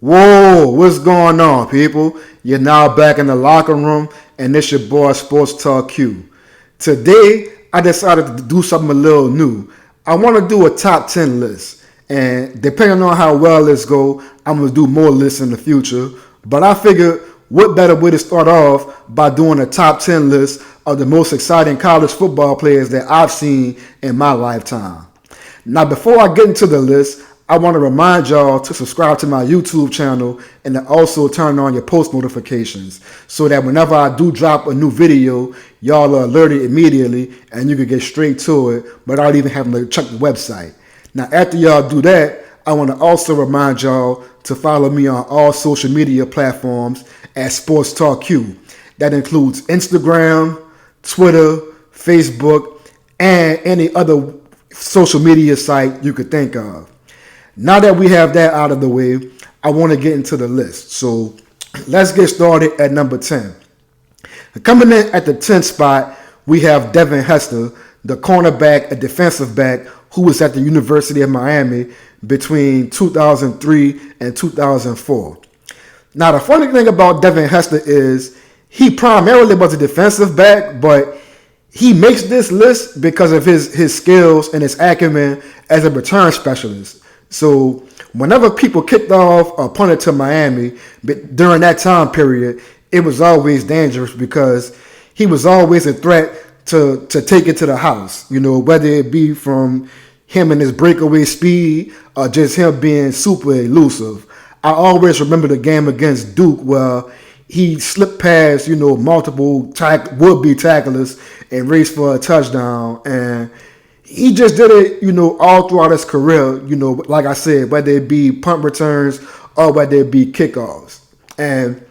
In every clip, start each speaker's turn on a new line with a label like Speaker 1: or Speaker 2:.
Speaker 1: Whoa, what's going on, people? You're now back in the locker room, and this your boy Sports Talk Q. Today, I decided to do something a little new. I want to do a top 10 list, and depending on how well this go, I'm going to do more lists in the future. But I figured, what better way to start off by doing a top 10 list of the most exciting college football players that I've seen in my lifetime. Now, before I get into the list, I want to remind y'all to subscribe to my YouTube channel and to also turn on your post notifications so that whenever I do drop a new video, y'all are alerted immediately and you can get straight to it without even having to check the website. Now, after y'all do that, I want to also remind y'all to follow me on all social media platforms at Sports Talk Q. That includes Instagram, Twitter, Facebook, and any other social media site you could think of. Now that we have that out of the way, I want to get into the list. So let's get started at number 10. Coming in at the 10th spot, we have Devin Hester, the cornerback, a defensive back, who was at the University of Miami between 2003 and 2004. Now, the funny thing about Devin Hester is he primarily was a defensive back, but he makes this list because of his skills and his acumen as a return specialist. So whenever people kicked off or punted to Miami during that time period, it was always dangerous because he was always a threat to take it to the house, whether it be from him and his breakaway speed or just him being super elusive. I always remember the game against Duke where he slipped past, multiple would-be tacklers and raced for a touchdown. And he just did it, all throughout his career, like I said, whether it be punt returns or whether it be kickoffs. And,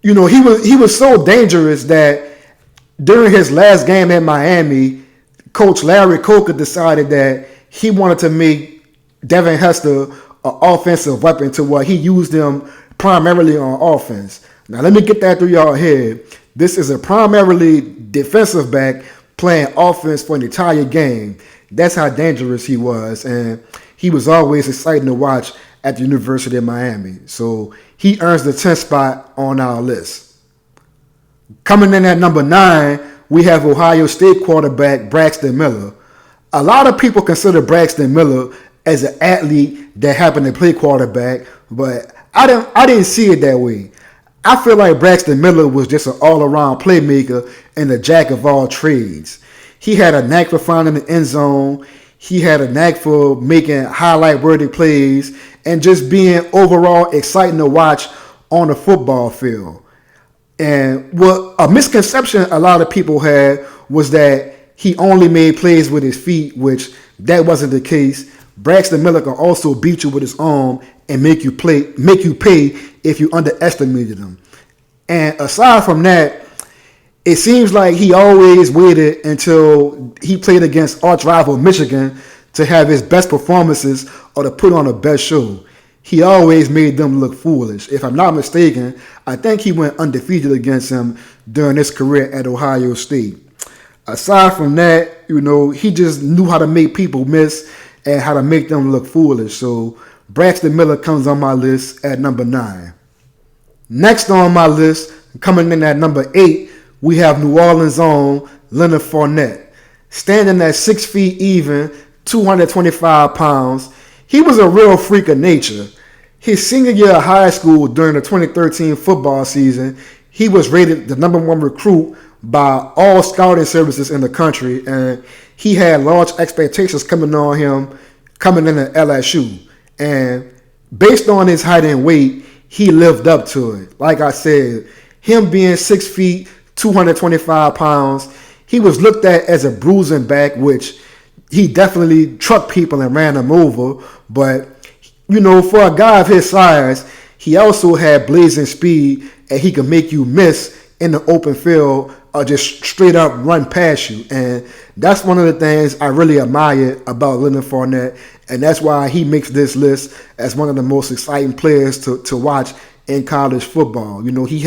Speaker 1: he was so dangerous that during his last game in Miami, Coach Larry Coker decided that he wanted to make Devin Hester an offensive weapon to where he used him primarily on offense. Now, let me get that through y'all head. This is a primarily defensive back playing offense for an entire game. That's how dangerous he was, and he was always exciting to watch at the University of Miami. So he earns the 10th spot on our list. Coming in at number 9, we have Ohio State quarterback Braxton Miller. A lot of people consider Braxton Miller as an athlete that happened to play quarterback, but I didn't see it that way. I feel like Braxton Miller was just an all-around playmaker and a jack of all trades. He had a knack for finding the end zone. He had a knack for making highlight-worthy plays and just being overall exciting to watch on the football field. And what a misconception a lot of people had was that he only made plays with his feet, which that wasn't the case. Braxton Miller can also beat you with his arm and make you pay if you underestimated him. And aside from that, it seems like he always waited until he played against arch rival Michigan to have his best performances or to put on a best show. He always made them look foolish. If I'm not mistaken, I think he went undefeated against him during his career at Ohio State. Aside from that, he just knew how to make people miss and how to make them look foolish. So Braxton Miller comes on my list at number 9. Next on my list, coming in at number 8, we have New Orleans' own Leonard Fournette. Standing at 6 feet even, 225 pounds, he was a real freak of nature. His senior year of high school during the 2013 football season, he was rated the number 1 recruit by all scouting services in the country, and he had large expectations coming on him coming into LSU. And based on his height and weight, he lived up to it. Like I said, him being 6 feet, 225 pounds, he was looked at as a bruising back, which he definitely trucked people and ran them over. But, for a guy of his size, he also had blazing speed and he could make you miss in the open field or just straight up run past you. And that's one of the things I really admire about Leonard Fournette. And that's why he makes this list as one of the most exciting players to watch in college football. He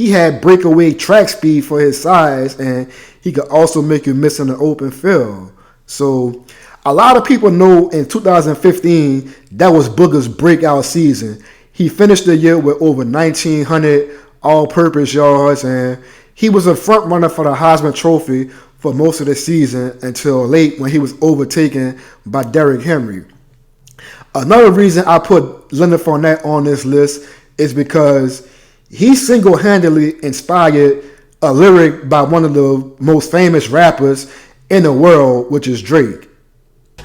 Speaker 1: had breakaway track speed for his size, and he could also make you miss in the open field. So a lot of people know in 2015, that was Booger's breakout season. He He finished the year with over 1,900 all-purpose yards, and he was a front runner for the Heisman Trophy for most of the season until late when he was overtaken by Derrick Henry. Another reason I put Leonard Fournette on this list is because he single-handedly inspired a lyric by one of the most famous rappers in the world, which is Drake.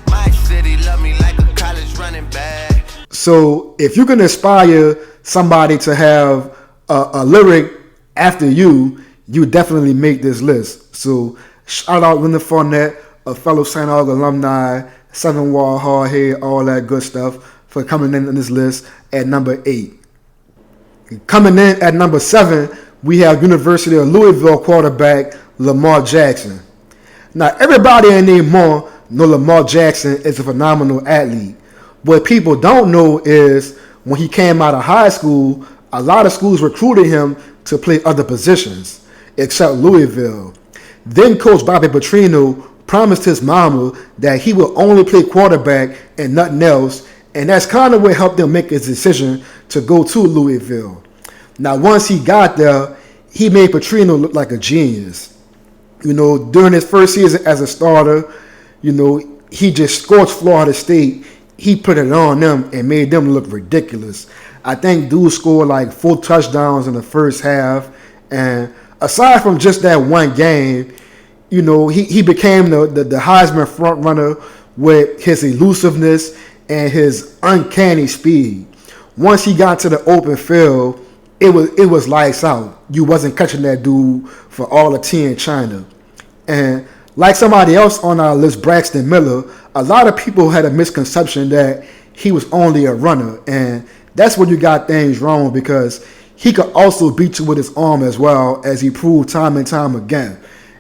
Speaker 2: My city love me like a college running back.
Speaker 1: So if you can inspire somebody to have a lyric after you definitely make this list. So shout out Leonard Fournette, a fellow St. Aug alumni, 7 Wall Hardhead, all that good stuff, for coming in on this list at number 8. Coming in at number 7, we have University of Louisville quarterback Lamar Jackson. Now, everybody anymore know Lamar Jackson is a phenomenal athlete. What people don't know is when he came out of high school, a lot of schools recruited him to play other positions, except Louisville. Then Coach Bobby Petrino promised his mama that he would only play quarterback and nothing else, and that's kind of what helped him make his decision to go to Louisville. Now, once he got there, he made Petrino look like a genius. During his first season as a starter, he just scorched Florida State. He put it on them and made them look ridiculous. I think dude scored like 4 touchdowns in the first half, and aside from just that one game, he became the Heisman front runner with his elusiveness and his uncanny speed. Once he got to the open field, it was lights out. You wasn't catching that dude for all the tea in China. And like somebody else on our list, Braxton Miller, a lot of people had a misconception that he was only a runner, and that's where you got things wrong, because he could also beat you with his arm as well, as he proved time and time again.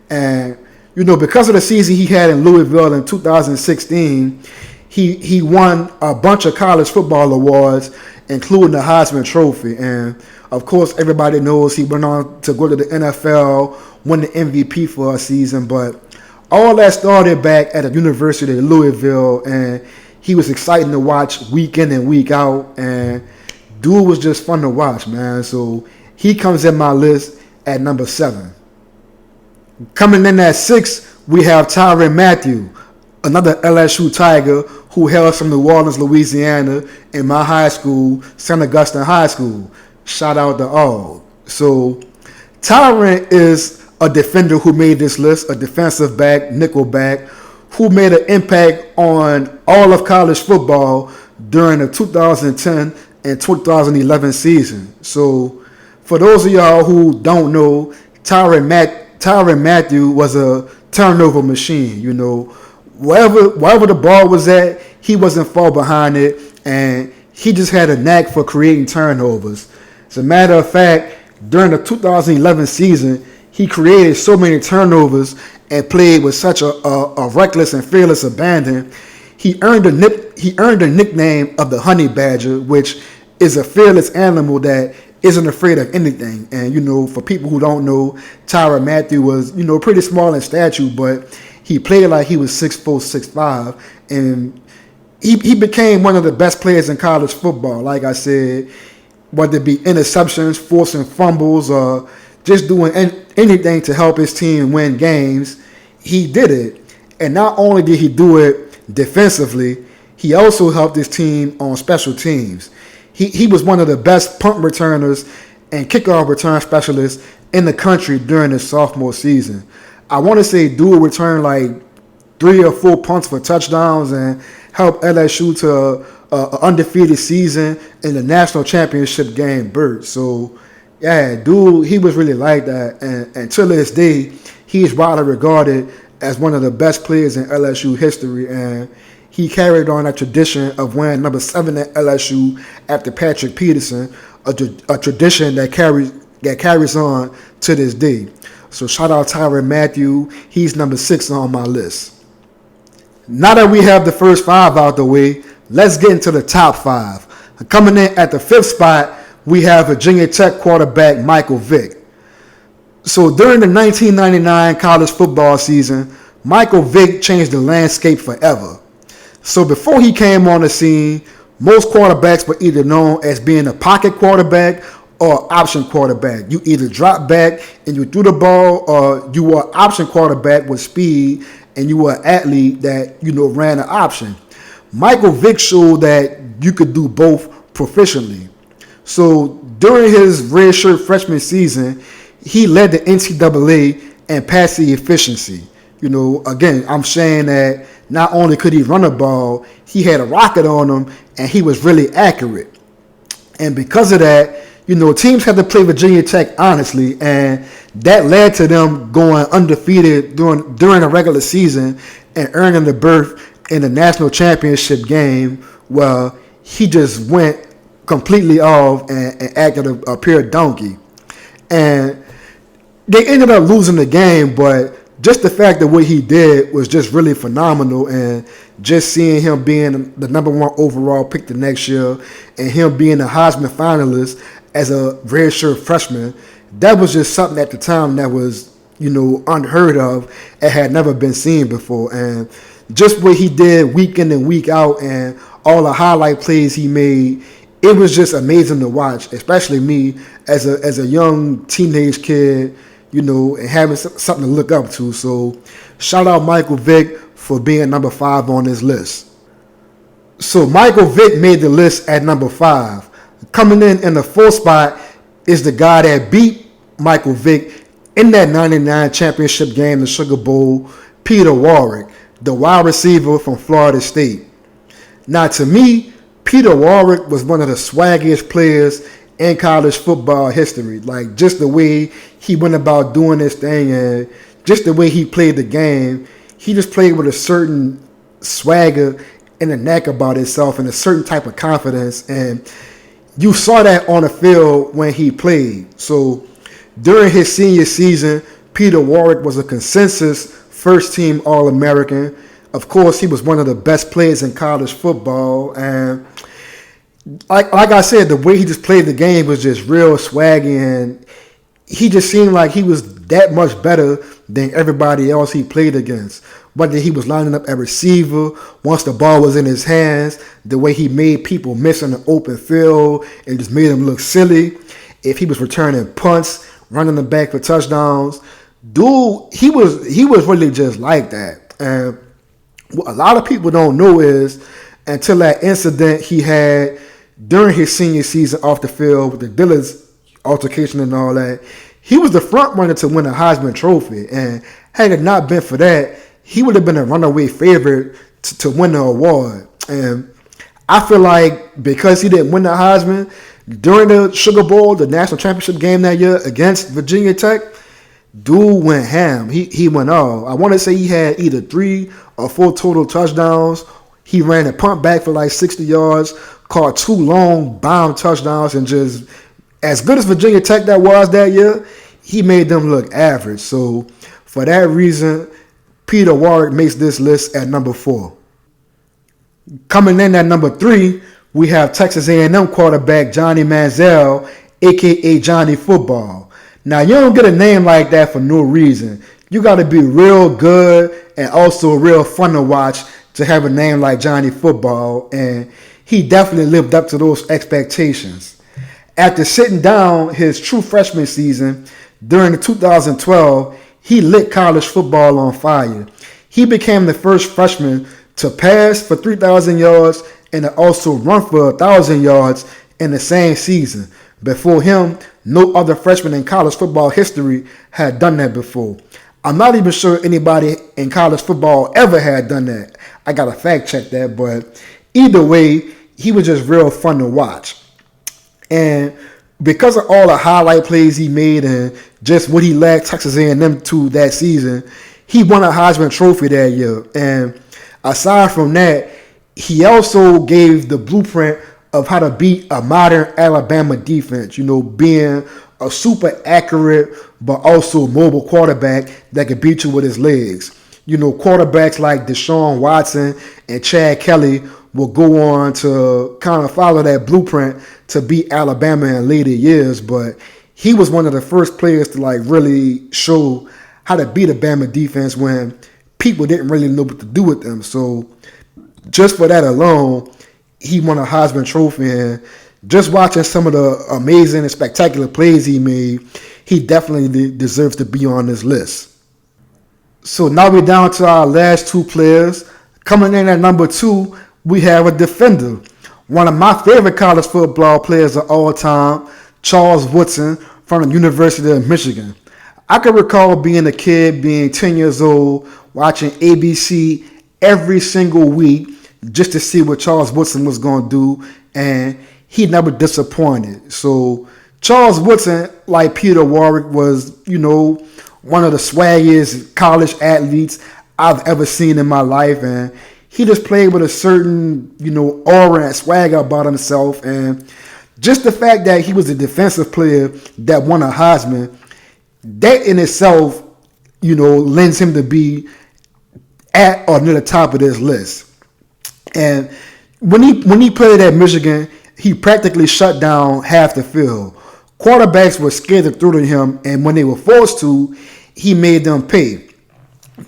Speaker 1: And because of the season he had in Louisville in 2016, he won a bunch of college football awards, including the Heisman Trophy. And of course, everybody knows he went on to go to the NFL, win the MVP for a season. But all that started back at the University of Louisville, and he was exciting to watch week in and week out. And dude was just fun to watch, man. So he comes in my list at number 7. Coming in at 6, we have Tyrann Matthew, another LSU Tiger who hails from New Orleans, Louisiana, in my high school, St. Augustine High School. Shout out to all. So Tyrann is a defender who made this list, a defensive back, nickel back, who made an impact on all of college football during the 2010 and 2011 season. So for those of y'all who don't know, Tyrann Matthew was a turnover machine. Wherever the ball was at, he wasn't far behind it, and he just had a knack for creating turnovers. As a matter of fact, during the 2011 season, he created so many turnovers and played with such a reckless and fearless abandon. He earned the nickname of the Honey Badger, which is a fearless animal that isn't afraid of anything. And, for people who don't know, Tyra Matthew was, pretty small in stature, but he played like he was 6'4", 6'5", and he became one of the best players in college football. Like I said, whether it be interceptions, forcing fumbles, or just doing anything to help his team win games, he did it. And not only did he do it defensively, he also helped his team on special teams. He was one of the best punt returners and kickoff return specialists in the country during his sophomore season. I want to say dude returned like 3 or 4 punts for touchdowns and helped LSU to an undefeated season in the national championship game berth. So, yeah, dude, he was really like that. And to this day, he is widely regarded as one of the best players in LSU history. And he carried on that tradition of wearing number 7 at LSU after Patrick Peterson, a tradition that carries on to this day. So shout out Tyra Matthew. He's number 6 on my list. Now that we have the first 5 out the way, let's get into the top 5. Coming in at the 5th spot, we have Virginia Tech quarterback Michael Vick. So during the 1999 college football season, Michael Vick changed the landscape forever. So before he came on the scene, Most quarterbacks were either known as being a pocket quarterback or option quarterback. You either drop back and you threw the ball, or you were option quarterback with speed and you were an athlete that, ran an option. Michael Vick showed that you could do both proficiently. So during his redshirt freshman season, he led the NCAA in passing efficiency. Again, I'm saying that not only could he run the ball, he had a rocket on him and he was really accurate. And because of that, teams had to play Virginia Tech honestly, and that led to them going undefeated during the regular season and earning the berth in the national championship game. Well, he just went completely off and acted a pure donkey. And they ended up losing the game, but just the fact that what he did was just really phenomenal, and just seeing him being the number 1 overall pick the next year and him being a Heisman finalist as a redshirt freshman, that was just something at the time that was, unheard of and had never been seen before. And just what he did week in and week out and all the highlight plays he made, it was just amazing to watch, especially me as a young teenage kid, and having something to look up to. So shout out Michael Vick for being number 5 on this list. So Michael Vick made the list at number 5. Coming in the 4th spot is the guy that beat Michael Vick in that 99 championship game, the Sugar Bowl, Peter Warwick, the wide receiver from Florida State. Now, to me, Peter Warwick was one of the swaggiest players in college football history. Like, just the way he went about doing this thing and just the way he played the game, he just played with a certain swagger and a knack about himself and a certain type of confidence. And you saw that on the field when he played. So during his senior season, Peter Warwick was a consensus first-team All-American. Of course, he was one of the best players in college football. And like I said, the way he just played the game was just real swaggy, and he just seemed like he was that much better than everybody else he played against. Whether he was lining up at receiver, once the ball was in his hands, the way he made people miss in the open field, it just made him look silly. If he was returning punts, running them back for touchdowns, dude, he was really just like that. And what a lot of people don't know is, until that incident he had during his senior season off the field with the Dillard's altercation and all that, he was the front runner to win a Heisman Trophy. And had it not been for that, he would have been a runaway favorite to win the award. And I feel like because he didn't win the Heisman during the Sugar Bowl, the national championship game that year against Virginia Tech, dude went ham. He went off. I want to say he had either 3 or 4 total touchdowns. He ran a punt back for like 60 yards, caught 2 long bomb touchdowns, and just as good as Virginia Tech that was that year, he made them look average. So for that reason, Peter Warwick makes this list at number 4. Coming in at number 3, we have Texas A&M quarterback Johnny Manziel, a.k.a. Johnny Football. Now, you don't get a name like that for no reason. You got to be real good and also real fun to watch to have a name like Johnny Football, and he definitely lived up to those expectations. After sitting down his true freshman season during the 2012, he lit college football on fire. He became the first freshman to pass for 3,000 yards and to also run for 1,000 yards in the same season. Before him, no other freshman in college football history had done that before. I'm not even sure anybody in college football ever had done that. I got to fact check that, but either way, he was just real fun to watch. And because of all the highlight plays he made and just what he led Texas A&M to that season, he won a Heisman Trophy that year. And aside from that, he also gave the blueprint of how to beat a modern Alabama defense, being a super accurate but also mobile quarterback that could beat you with his legs. Quarterbacks like Deshaun Watson and Chad Kelly will go on to kind of follow that blueprint to beat Alabama in later years, but he was one of the first players to really show how to beat a Bama defense when people didn't really know what to do with them. So just for that alone, he won a Heisman Trophy. And just watching some of the amazing and spectacular plays he made, he definitely deserves to be on this list. So now we're down to our last two players. Coming in at number 2, we have a defender. One of my favorite college football players of all time, Charles Woodson from the University of Michigan. I can recall being a kid, being 10 years old, watching ABC every single week just to see what Charles Woodson was going to do, and he never disappointed. So Charles Woodson, like Peter Warwick, was, one of the swaggiest college athletes I've ever seen in my life, and he just played with a certain, aura and swagger about himself, and just the fact that he was a defensive player that won a Heisman, that in itself, lends him to be at or near the top of this list. And when he played at Michigan, he practically shut down half the field. Quarterbacks were scared to throw to him, and when they were forced to, he made them pay.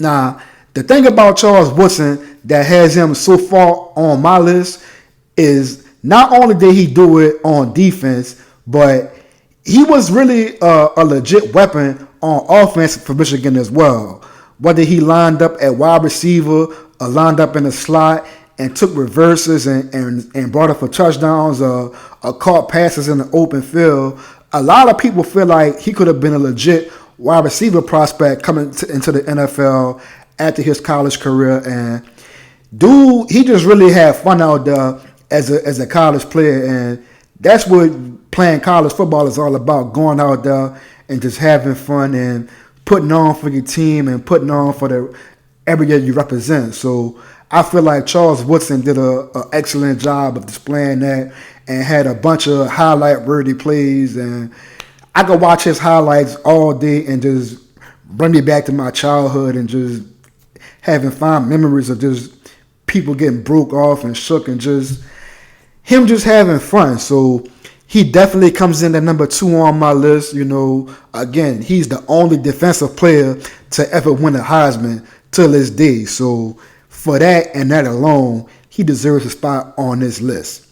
Speaker 1: Now, the thing about Charles Woodson that has him so far on my list is not only did he do it on defense, but he was really a legit weapon on offense for Michigan as well. Whether he lined up at wide receiver or lined up in the slot and took reverses and brought up for touchdowns or caught passes in the open field, a lot of people feel like he could have been a legit wide receiver prospect coming into the NFL after his college career. And dude, he just really had fun out there as a college player, and that's what playing college football is all about, going out there and just having fun and putting on for your team and putting on for the area you represent. So I feel like Charles Woodson did an excellent job of displaying that and had a bunch of highlight-worthy plays, and I could watch his highlights all day and just bring me back to my childhood and just having fond memories of just people getting broke off and shook and just him just having fun. So he definitely comes in at number 2 on my list. Again, he's the only defensive player to ever win a Heisman till this day. So for that and that alone, he deserves a spot on this list.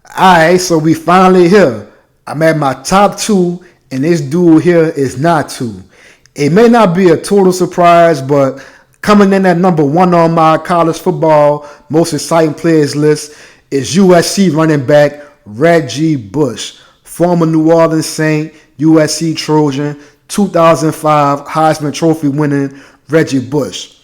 Speaker 1: Alright, so we finally here. I'm at my top 2, and this dude here is not 2. It may not be a total surprise, but coming in at number 1 on my college football most exciting players list is USC running back Reggie Bush, former New Orleans Saint, USC Trojan, 2005 Heisman Trophy winning Reggie Bush.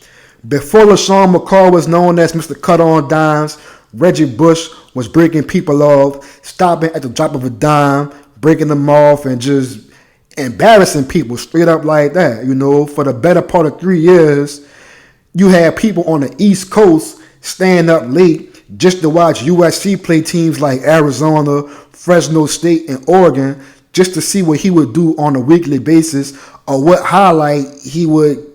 Speaker 1: Before LaShawn McCall was known as Mr. Cut on Dimes, Reggie Bush was breaking people off, stopping at the drop of a dime, breaking them off, and just embarrassing people straight up like that. For the better part of 3 years, you had people on the East Coast staying up late just to watch USC play teams like Arizona, Fresno State, and Oregon, just to see what he would do on a weekly basis or what highlight he would,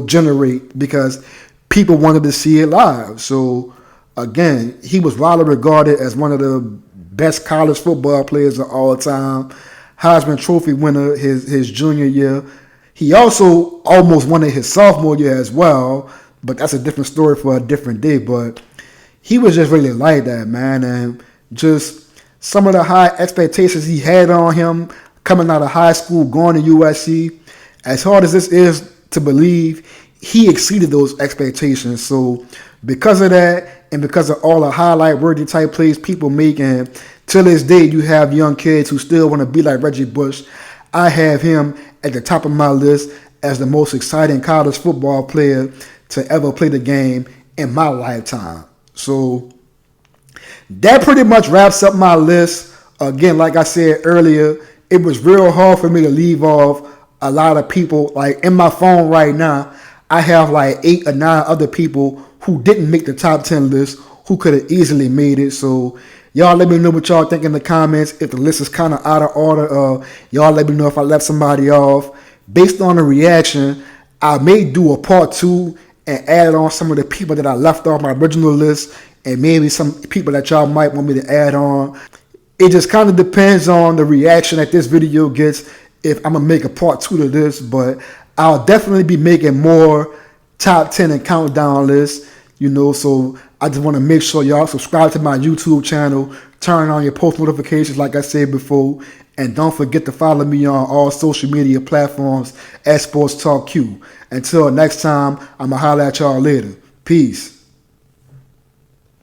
Speaker 1: generate, because people wanted to see it live. So again, he was widely regarded as one of the best college football players of all time. Heisman Trophy winner his junior year. He also almost won it his sophomore year as well, but that's a different story for a different day. But he was just really like that, man. And just some of the high expectations he had on him coming out of high school, going to USC, as hard as this is to believe, he exceeded those expectations. So because of that, and because of all the highlight-worthy type plays people make, and till this day you have young kids who still want to be like Reggie Bush, I have him at the top of my list as the most exciting college football player to ever play the game in my lifetime. So that pretty much wraps up my list. Again, like I said earlier, it was real hard for me to leave off a lot of people. Like in my phone right now, I have like 8 or 9 other people who didn't make the top 10 list who could have easily made it. So y'all let me know what y'all think in the comments. If the list is kind of out of order, y'all let me know if I left somebody off. Based on the reaction, I may do a part 2 and add on some of the people that I left off my original list, and maybe some people that y'all might want me to add on. It just kind of depends on the reaction that this video gets if I'm going to make a part 2 to this, but I'll definitely be making more top 10 and countdown lists, so I just want to make sure y'all subscribe to my YouTube channel, turn on your post notifications like I said before, and don't forget to follow me on all social media platforms at Sports Talk Q. Until next time, I'ma holler at y'all later. Peace.